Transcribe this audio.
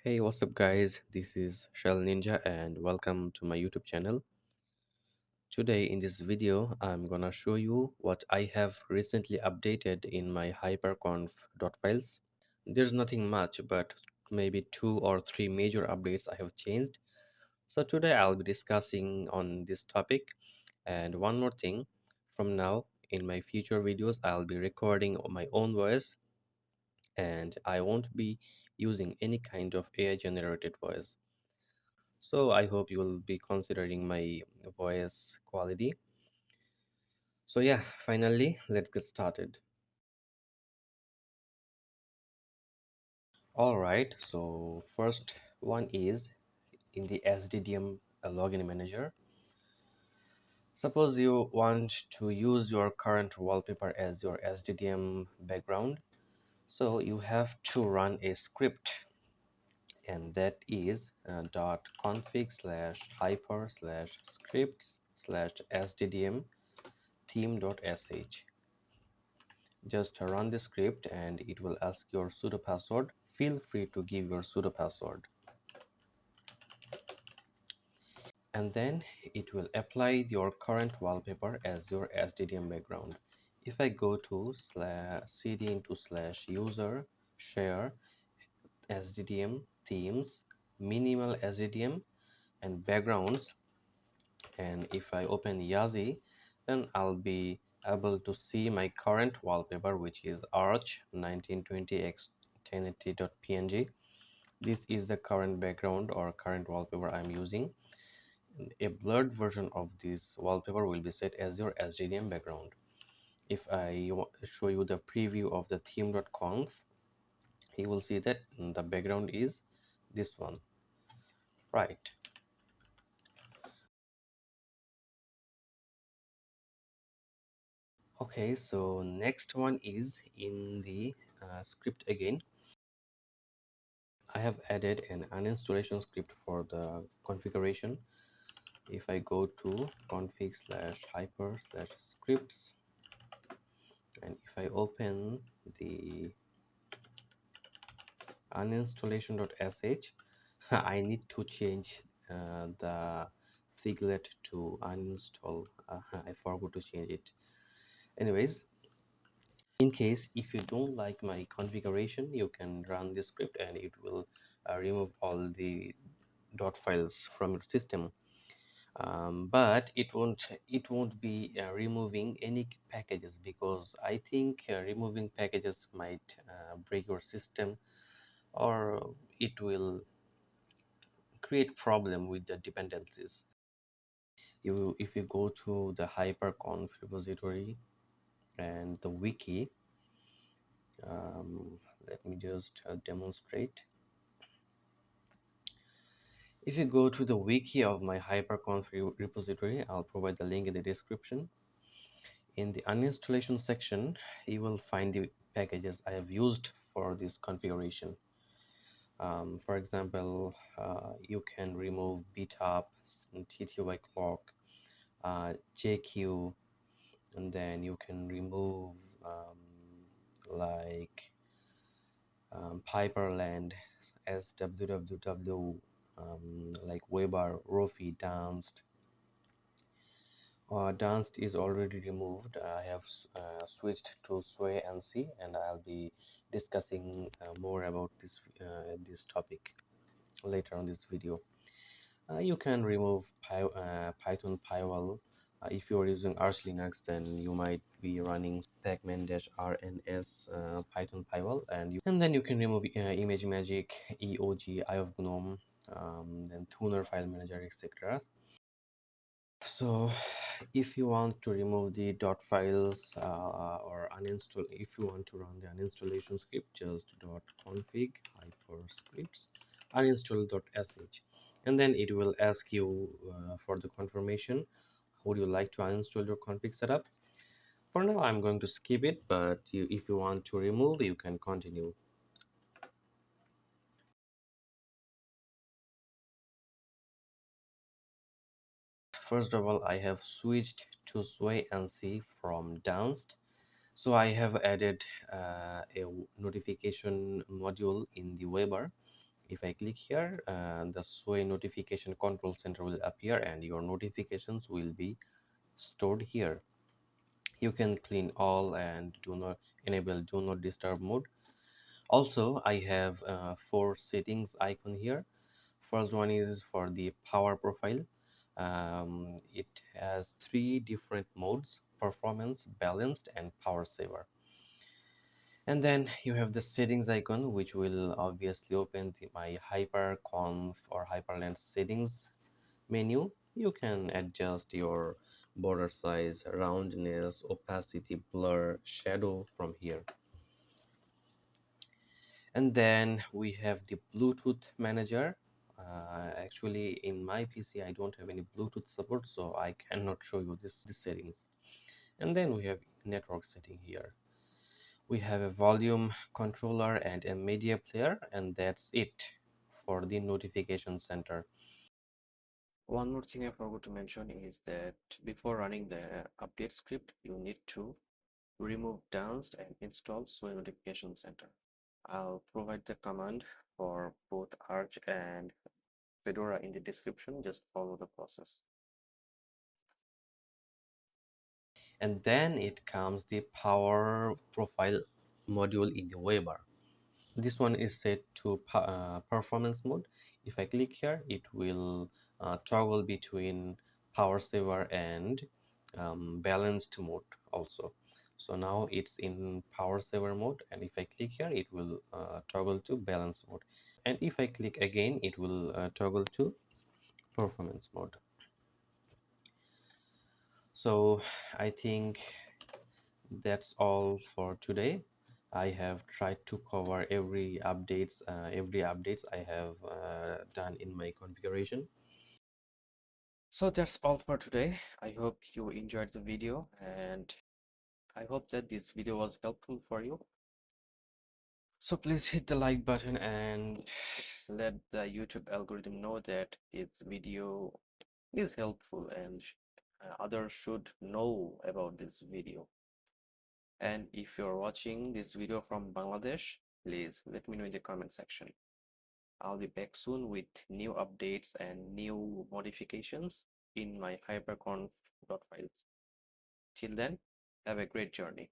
Hey, what's up, guys? This is Shell Ninja, and welcome to my YouTube channel. Today, in this video, I'm gonna show you what I have recently updated in my hyperconf.files. There's nothing much, but maybe 2 or 3 major updates I have changed. So, today I'll be discussing on this topic. And one more thing, from now, in my future videos, I'll be recording my own voice and I won't be using any kind of AI generated voice. So I hope you will be considering my voice quality. So yeah, finally, let's get started. All right, so first one is in the SDDM login manager. Suppose you want to use your current wallpaper as your SDDM background. So you have to run a script, and that is .config slash hyper slash scripts slash SDDM theme.sh. Just run the script and it will ask your sudo password. Feel free to give your sudo password, and then it will apply your current wallpaper as your SDDM background. If I go to cd into slash user share SDDM themes minimal SDDM and backgrounds, and if I open Yazi, then I'll be able to see my current wallpaper, which is arch 1920x 1080.png. This is the current background or current wallpaper I'm using. A blurred version of this wallpaper will be set as your SDDM background. If I show you the preview of the theme.conf, you will see that the background is this one, right? Okay, so next one is in the script again. I have added an uninstallation script for the configuration. If I go to config slash hyper slash scripts, and if I open the uninstallation.sh, I need to change the figlet to uninstall. I forgot to change it. Anyways, in case if you don't like my configuration, you can run the script and it will remove all the dot files from your system. But it won't be removing any packages, because I think removing packages might break your system, or it will create problem with the dependencies. If you go to the hyperconf repository and the wiki, let me just demonstrate. If you go to the wiki of my hyperconf repository, I'll provide the link in the description. In the uninstallation section, you will find the packages I have used for this configuration. For example, you can remove btop, tty clock, jq, and then you can remove like Piperland, swww, like Weber, Rofi, Dunst. Dunst is already removed. I have switched to Swaync, and I'll be discussing more about this topic later on this video. You can remove Python pywall. If you are using Arch Linux, then you might be running pacman-rns Python pywall, and then you can remove image magic, eog, eye of gnome, then tuner file manager, etc. So if you want to remove the dot files or uninstall, if you want to run the uninstallation script, just .config hyper scripts uninstall.sh, and then it will ask you for the confirmation. Would you like to uninstall your config setup? For now, I'm going to skip it, but if you want to remove, you can continue. First of all, I have switched to Swaync from Dunst. So I have added a notification module in the Weber. If I click here, the Sway notification control center will appear and your notifications will be stored here. You can clean all and do not enable do not disturb mode. Also, I have 4 settings icon here. First one is for the power profile. It has 3 different modes: performance, balanced, and power saver. And then you have the settings icon, which will obviously open my hyperconf or hyperland settings menu. You can adjust your border size, roundness, opacity, blur, shadow from here. And then we have the Bluetooth manager. Actually, in my PC I don't have any Bluetooth support, so I cannot show you this settings. And then we have network setting here. We have a volume controller and a media player, and that's it for the notification center. One more thing I forgot to mention is that before running the update script, you need to remove Dunst and install Swaync notification center. I'll provide the command for both Arch and Fedora in the description. Just follow the process. And then it comes the power profile module in the waybar. This one is set to performance mode. If I click here, it will toggle between power saver and balanced mode also. So now it's in power saver mode, and if I click here, it will toggle to balance mode. And if I click again, it will toggle to performance mode. So I think that's all for today. I have tried to cover every updates I have done in my configuration. So that's all for today. I hope you enjoyed the video, and I hope that this video was helpful for you. So please hit the like button and let the YouTube algorithm know that this video is helpful and others should know about this video. And if you're watching this video from Bangladesh, please let me know in the comment section. I'll be back soon with new updates and new modifications in my hyperconf.files. Till then, have a great journey.